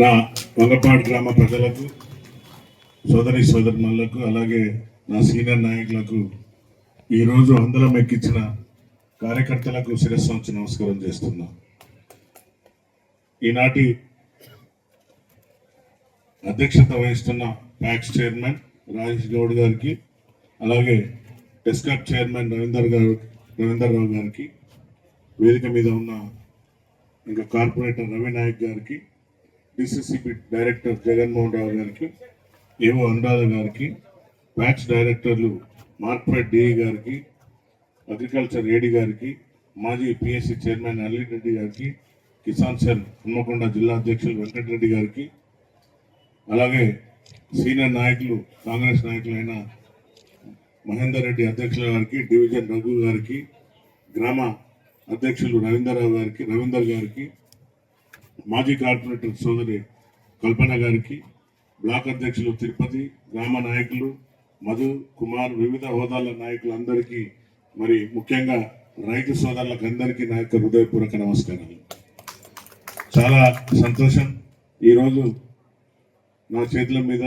నా వంగపాడు గ్రామ ప్రజలకు, సోదరి సోదరులకు, అలాగే నా సీనియర్ నాయకులకు, ఈరోజు అందలం ఎక్కించిన కార్యకర్తలకు శిరస్సు వంచి నమస్కారం చేస్తున్నా. ఈనాటి అధ్యక్షత వహిస్తున్న ప్యాక్స్ చైర్మన్ రాజేష్ గౌడ్ గారికి, అలాగే టెస్కాప్ చైర్మన్ రవీందర్రావు గారికి, వేదిక మీద ఉన్న ఇంకా కార్పొరేటర్ రవి నాయక్ గారికి, డిసిసిబి డైరెక్టర్ జగన్మోహన్ రావు గారికి, ఏవో అనురాధ గారికి, ప్యాక్స్ డైరెక్టర్లు మార్క్ఫెడ్ డిఈ గారికి, అగ్రికల్చర్ ఏడి గారికి, మాజీ పిఎస్సి చైర్మన్ అల్లిరెడ్డి గారికి, కిసాన్ సెల్ హన్మకొండ జిల్లా అధ్యక్షులు వెంకటరెడ్డి గారికి, అలాగే సీనియర్ నాయకులు కాంగ్రెస్ నాయకులైన మహేందర్ రెడ్డి అధ్యక్షుల గారికి, డివిజన్ రఘు గారికి, గ్రామ అధ్యక్షులు రవీందర్ గారికి, మాజీ కార్పొరేటర్ సోదరి కల్పన గారికి, బ్లాక్ అధ్యక్షులు తిరుపతి, గ్రామ నాయకులు మధు కుమార్, వివిధ హోదాల నాయకులందరికీ, మరి ముఖ్యంగా రైతు సోదరులకు అందరికీ నా యొక్క హృదయపూర్వక నమస్కారాలు. చాలా సంతోషం. ఈరోజు నా చేతుల మీద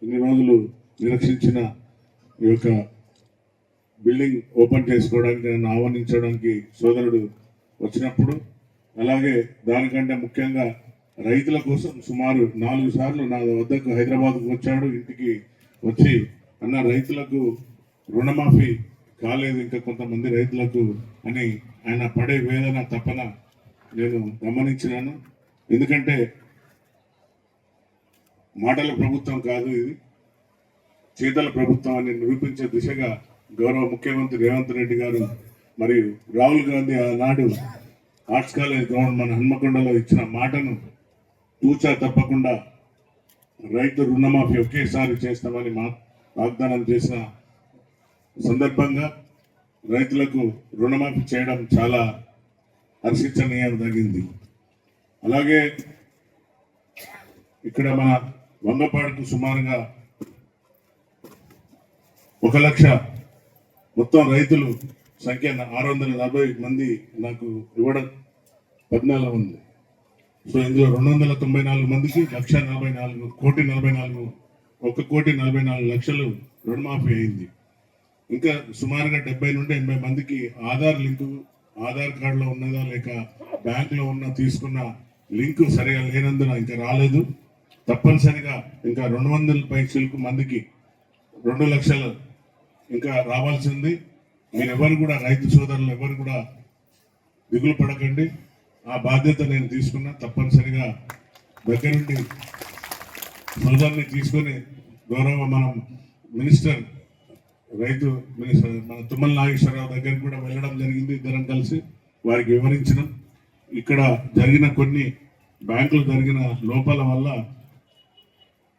ఇన్ని రోజులు నిరీక్షించిన ఈ యొక్క బిల్డింగ్ ఓపెన్ చేసుకోవడానికి నన్ను ఆహ్వానించడానికి సోదరుడు వచ్చినప్పుడు, అలాగే దానికంటే ముఖ్యంగా రైతుల కోసం సుమారు 4 సార్లు నా వద్దకు హైదరాబాద్కు వచ్చాడు. ఇంటికి వచ్చి అన్న, రైతులకు రుణమాఫీ కాలేదు ఇంకా కొంతమంది రైతులకు అని ఆయన పడే వేదన తపన నేను గమనించినాను. ఎందుకంటే మాటల ప్రభుత్వం కాదు ఇది, చేతల ప్రభుత్వం అని నిరూపించే దిశగా గౌరవ ముఖ్యమంత్రి రేవంత్ రెడ్డి గారు మరియు రాహుల్ గాంధీ ఆనాడు ఆర్ట్స్ కాలేజ్ గ్రౌండ్ మన హన్మకొండలో ఇచ్చిన మాటను తూచా తప్పకుండా రైతు రుణమాఫీ ఒకేసారి చేస్తామని వాగ్దానం చేసిన సందర్భంగా రైతులకు రుణమాఫీ చేయడం చాలా హర్షించనీయదగింది. అలాగే ఇక్కడ మన వంగపాడుకు సుమారుగా 1 లక్ష మొత్తం రైతులు సంఖ్య 640 మంది నాకు ఇవ్వడం 14 ఉంది. సో ఇందులో 294 మందికి 1,44,44,44 రుణమాఫీ అయింది. ఇంకా సుమారుగా 70 నుండి 80 మందికి ఆధార్ కార్డులో ఉన్నదా లేక బ్యాంకులో ఉన్న తీసుకున్న లింకు సరిగా లేనందున ఇంకా రాలేదు. తప్పనిసరిగా ఇంకా 200 పైసలకు మందికి 2 లక్షలు ఇంకా రావాల్సింది. మీరు ఎవరు కూడా, రైతు సోదరులు ఎవరు కూడా దిగులు పడకండి. ఆ బాధ్యత నేను తీసుకున్నా. తప్పనిసరిగా దగ్గరుండి సోదరుని తీసుకొని గౌరవ మనం రైతు మినిస్టర్ మన తుమ్మల నాగేశ్వరరావు దగ్గరికి కూడా వెళ్ళడం జరిగింది. ఇద్దరం కలిసి వారికి వివరించినాం. ఇక్కడ జరిగిన కొన్ని బ్యాంకులు జరిగిన లోపాల వల్ల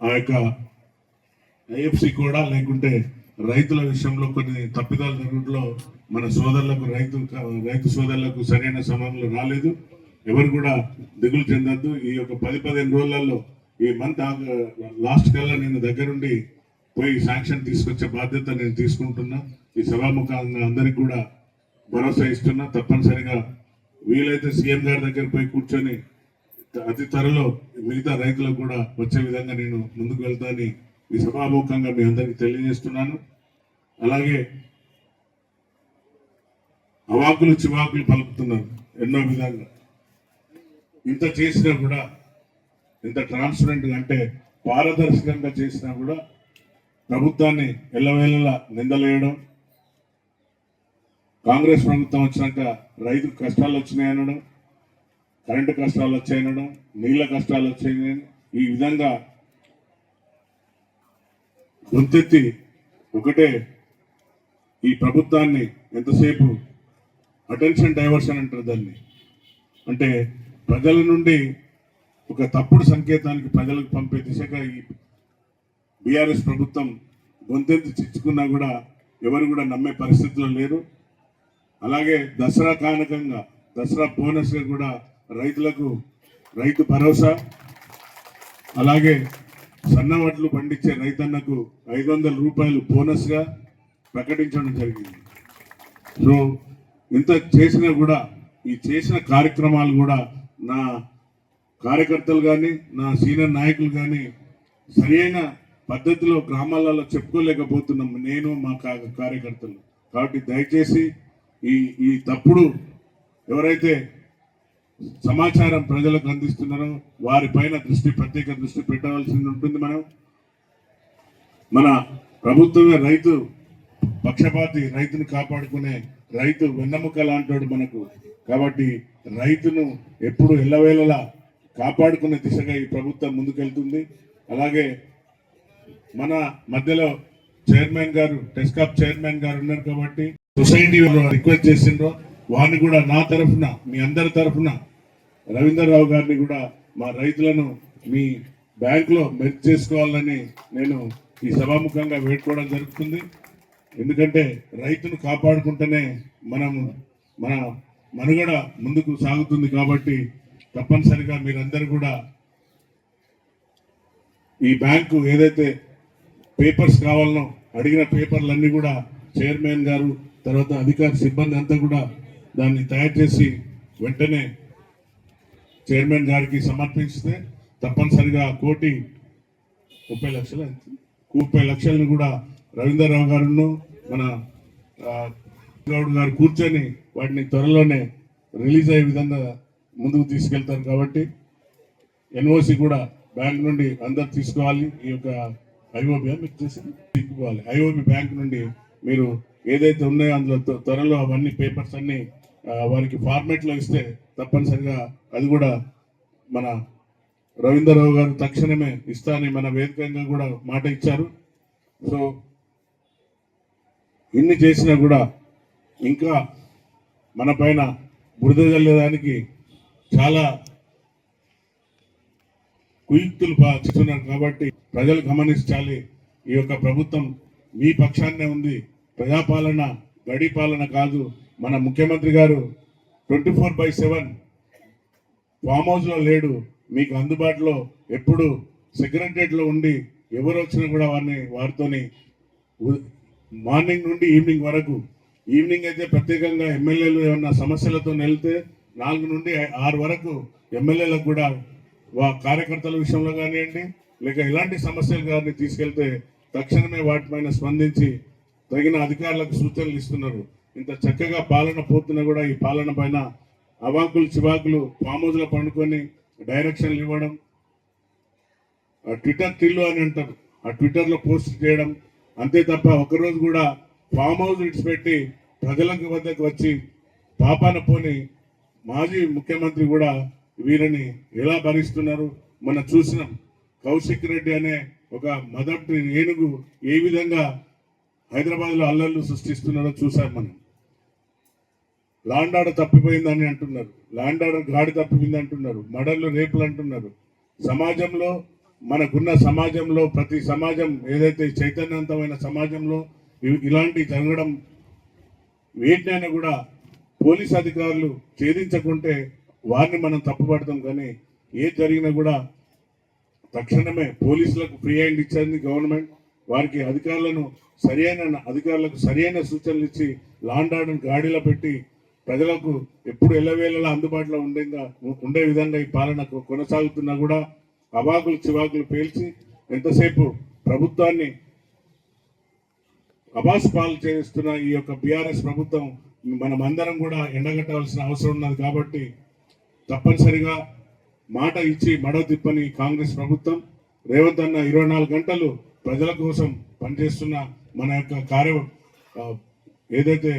ఆ యొక్క ఐఎఫ్సి కూడా లేకుంటే రైతుల విషయంలో కొన్ని తప్పిదాలు జరుగుట్లో మన సోదరులకు రైతు సోదరులకు సరైన సమయంలో రాలేదు. ఎవరు కూడా దిగులు చెందద్దు. ఈ యొక్క 10-15 రోజులలో ఈ మంత్ లాస్ట్ కల్లా నేను దగ్గరుండి పోయి శాంక్షన్ తీసుకొచ్చే బాధ్యత నేను తీసుకుంటున్నా. ఈ సభాముఖంగా అందరికి కూడా భరోసా ఇస్తున్నా. తప్పనిసరిగా వీలైతే సీఎం గారి దగ్గర పోయి కూర్చొని అతి త్వరలో మిగతా రైతులకు కూడా వచ్చే విధంగా నేను ముందుకు వెళ్తానని ఈ సభాముఖంగా మీ అందరికీ తెలియజేస్తున్నాను. అలాగే అవాకులు చివాకులు పలుకుతున్నారు ఎన్నో విధంగా. ఇంత చేసినా కూడా, ఇంత ట్రాన్స్పరెంట్గా అంటే పారదర్శకంగా చేసినా కూడా ప్రభుత్వాన్ని ఎల్లవేళలా నిందలేయడం, కాంగ్రెస్ ప్రభుత్వం వచ్చినాక రైతు కష్టాలు వచ్చినాయనడం, కరెంటు కష్టాలు వచ్చాయనడం, నీళ్ళ కష్టాలు వచ్చాయని ఈ విధంగా గొంతెత్తి ఒకటే ఈ ప్రభుత్వాన్ని ఎంతసేపు అటెన్షన్ డైవర్షన్ అంటారు దాన్ని. అంటే ప్రజల నుండి ఒక తప్పుడు సంకేతానికి ప్రజలకు పంపే దిశగా ఈ బీఆర్ఎస్ ప్రభుత్వం గొంతెత్తి చిచ్చుకున్నా కూడా ఎవరు కూడా నమ్మే పరిస్థితిలో లేరు. అలాగే దసరా కానుకంగా, దసరా బోనస్గా కూడా రైతులకు రైతు భరోసా, అలాగే సన్నవడ్లు పండించే రైతన్నకు 500 రూపాయలు బోనస్గా ప్రకటించడం జరిగింది. సో ఇంత చేసినా కూడా, ఈ చేసిన కార్యక్రమాలు కూడా నా కార్యకర్తలు కానీ నా సీనియర్ నాయకులు కానీ సరైన పద్ధతిలో గ్రామాలలో చెప్పుకోలేకపోతున్నాం నేను మా కార్యకర్తలు. కాబట్టి దయచేసి ఈ తప్పుడు ఎవరైతే సమాచారం ప్రజలకు అందిస్తున్నారో వారిపైన ప్రత్యేక దృష్టి పెట్టవలసి ఉంటుంది. మన ప్రభుత్వమే రైతు పక్షపాతి, రైతును కాపాడుకునే రైతు వెన్నెముక లాంటాడు మనకు. కాబట్టి రైతును ఎప్పుడు ఎల్లవేళలా కాపాడుకునే దిశగా ఈ ప్రభుత్వం ముందుకెళ్తుంది. అలాగే మన మధ్యలో చైర్మన్ గారు, టెస్కాప్ చైర్మన్ గారు ఉన్నారు కాబట్టి సొసైటీ రిక్వెస్ట్ చేసిండ్రో వారిని కూడా నా తరఫున, మీ అందరి తరఫున రవీందర్ రావు గారిని కూడా మా రైతులను మీ బ్యాంకులో మెర్జ్ చేసుకోవాలని నేను ఈ సభాముఖంగా వేడుకోవడం జరుగుతుంది. ఎందుకంటే రైతును కాపాడుకుంటేనే మన మనుగడ ముందుకు సాగుతుంది. కాబట్టి తప్పనిసరిగా మీరందరూ కూడా ఈ బ్యాంకు ఏదైతే పేపర్స్ కావాలనో అడిగిన పేపర్లన్నీ కూడా చైర్మన్ గారు తర్వాత అధికార సిబ్బంది అంతా కూడా దాన్ని తయారు చేసి వెంటనే చైర్మన్ గారికి సమర్పిస్తే తప్పనిసరిగా 1,30,00,000 కూడా రవీందర్ రావు గారును మన గౌడ్ గారు కూర్చొని వాటిని త్వరలోనే రిలీజ్ అయ్యే విధంగా ముందుకు తీసుకెళ్తారు. కాబట్టి ఎన్ఓసి కూడా బ్యాంక్ నుండి అందరు తీసుకోవాలి. ఈ యొక్క ఐఓబి మీకు తీసుకోవాలి. ఐఓబి బ్యాంక్ నుండి మీరు ఏదైతే ఉన్నాయో అందులో త్వరలో అవన్నీ పేపర్స్ అన్ని వారికి ఫార్మేట్లో ఇస్తే తప్పనిసరిగా అది కూడా మన రవీందర్ రావు గారు తక్షణమే ఇస్తానని మన వేదికగా కూడా మాట ఇచ్చారు. సో ఇన్ని చేసినా కూడా ఇంకా మన పైన బురద జల్లేదానికి చాలా కుయుక్తులు చేస్తున్నారు. కాబట్టి ప్రజలు గమనించాలి, ఈ యొక్క ప్రభుత్వం మీ పక్షాన్నే ఉంది. ప్రజాపాలన గడి పాలన కాదు. మన ముఖ్యమంత్రి గారు 24/7 ఫామ్ హౌస్లో లేడు, మీకు అందుబాటులో ఎప్పుడు సెక్రటరియట్లో ఉండి ఎవరు వచ్చినా కూడా వారితోని మార్నింగ్ నుండి ఈవినింగ్ వరకు, ఈవినింగ్ అయితే ప్రత్యేకంగా ఎమ్మెల్యేలు ఏమన్నా సమస్యలతో వెళ్తే 4 నుండి 6 వరకు ఎమ్మెల్యేలకు కూడా కార్యకర్తల విషయంలో కానివ్వండి లేక ఇలాంటి సమస్యలు కానీ తీసుకెళ్తే తక్షణమే వాటిపైన స్పందించి తగిన అధికారులకు సూచనలు ఇస్తున్నారు. ఇంత చక్కగా పాలన పోతున్నా కూడా ఈ పాలన పైన అవాకులు చివాకులు ఫామ్ హౌస్లో పండుకొని డైరెక్షన్లు ఇవ్వడం, ట్విట్టర్ తిల్లు అని అంటారు, ఆ ట్విట్టర్లో పోస్ట్ చేయడం అంతే తప్ప ఒకరోజు కూడా ఫామ్ హౌస్ విడిచిపెట్టి ప్రజలకు వద్దకు వచ్చి పాపాన పోని మాజీ ముఖ్యమంత్రి కూడా వీరిని ఎలా భరిస్తున్నారు. మనం చూసినాం కౌశిక్ రెడ్డి అనే ఒక మొదటి ఏనుగు ఏ విధంగా హైదరాబాద్లో అల్లర్లు సృష్టిస్తున్నారో చూసాం. మనం ల్యాండ్ ఆర్డర్ తప్పిపోయిందని అంటున్నారు, ల్యాండ్ ఆర్డర్ గాడి తప్పిపోయింది అంటున్నారు, మర్డర్లు రేపులు అంటున్నారు. సమాజంలో మనకున్న సమాజంలో ప్రతి సమాజం ఏదైతే చైతన్యవంతమైన సమాజంలో ఇలాంటి జరగడం వేటినైనా కూడా పోలీస్ అధికారులు ఛేదించకుంటే వారిని మనం తప్పుపడతాం. కానీ ఏది జరిగినా కూడా తక్షణమే పోలీసులకు ఫ్రీ హ్యాండ్ ఇచ్చింది గవర్నమెంట్. వారికి అధికారులకు సరైన సూచనలు ఇచ్చి ల్యాండ్ ఆర్డర్ గాడిలో పెట్టి ప్రజలకు ఎప్పుడు ఎల్లవేళలా అందుబాటులో ఉండే విధంగా ఈ పాలన కొనసాగుతున్నా కూడా అవాకులు చివాకులు పేల్చి ఎంతసేపు ప్రభుత్వాన్ని అబాస్ పాలు చేస్తున్న ఈ యొక్క బీఆర్ఎస్ ప్రభుత్వం మనం అందరం కూడా ఎండగట్టవలసిన అవసరం ఉన్నది. కాబట్టి తప్పనిసరిగా మాట ఇచ్చి మడవ తిప్పని కాంగ్రెస్ ప్రభుత్వం రేవంత్ అన్న 24 గంటలు ప్రజల కోసం పనిచేస్తున్న మన యొక్క ఏదైతే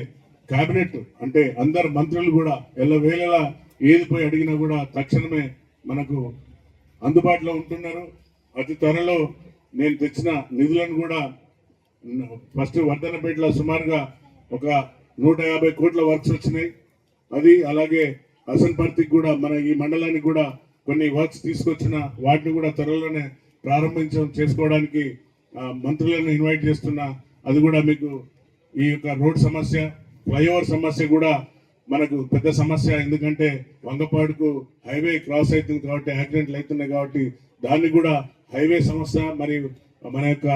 కేబినెట్ అంటే అందరు మంత్రులు కూడా ఎల్లవేళలా ఏది పోయి అడిగినా కూడా తక్షణమే మనకు అందుబాటులో ఉంటున్నారు. అతి త్వరలో నేను తెచ్చిన నిధులను కూడా ఫస్ట్ వర్ధనపేటలో సుమారుగా ఒక 150 కోట్ల వర్క్స్ వచ్చినాయి. అది అలాగే హసన్పర్తికి కూడా మన ఈ మండలానికి కూడా కొన్ని వర్క్స్ తీసుకొచ్చిన వాటిని కూడా త్వరలోనే చేసుకోవడానికి మంత్రులను ఇన్వైట్ చేస్తున్నా. అది కూడా మీకు ఈ యొక్క రోడ్ సమస్య, ఫ్లైఓవర్ సమస్య కూడా మనకు పెద్ద సమస్య. ఎందుకంటే వంగపాడుకు హైవే క్రాస్ అవుతుంది కాబట్టి యాక్సిడెంట్లు అవుతున్నాయి కాబట్టి దాన్ని కూడా హైవే సమస్య మరియు మన యొక్క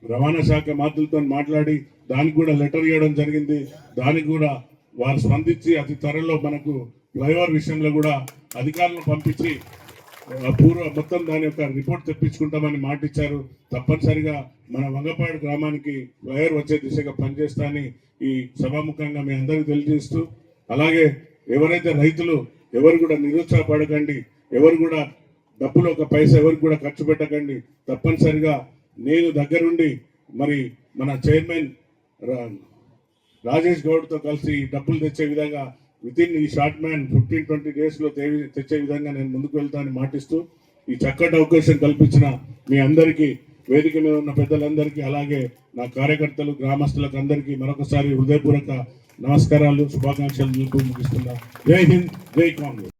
రవాణా శాఖ మంత్రులతో మాట్లాడి దానికి కూడా లెటర్ ఇవ్వడం జరిగింది. దానికి కూడా వారు స్పందించి అతి త్వరలో మనకు ఫ్లైఓవర్ విషయంలో కూడా అధికారులను పంపించి మొత్తం దాని యొక్క రిపోర్ట్ తెప్పించుకుంటామని మాట ఇచ్చారు. తప్పనిసరిగా మన వంగపాడు గ్రామానికి ఫ్లైఓవర్ వచ్చే దిశగా పనిచేస్తానని ఈ సభాముఖంగా మీ అందరికీ తెలియజేస్తూ, అలాగే ఎవరైతే రైతులు ఎవరు కూడా నిరుత్సాహపడకండి, ఎవరు కూడా డబ్బులు ఒక పైసా ఎవరికి కూడా ఖర్చు పెట్టకండి. తప్పనిసరిగా నేను దగ్గరుండి మరి మన చైర్మన్ రాజేష్ గౌడ్తో కలిసి డబ్బులు తెచ్చే విధంగా వితిన్ ఈ షార్ట్ మ్యాన్ 15-20 డేస్లో తెచ్చే విధంగా నేను ముందుకు వెళ్తానని మాటిస్తూ, ఈ చక్కటి అవకాశం కల్పించిన మీ అందరికీ, వేదిక మీద ఉన్న పెద్దలందరికీ, అలాగే నా కార్యకర్తలు గ్రామస్తులకు అందరికీ మరొకసారి హృదయపూర్వక నమస్కారాలు, శుభాకాంక్షలు ముగిస్తున్నా. జై హింద్, జై కాంగ్రెస్.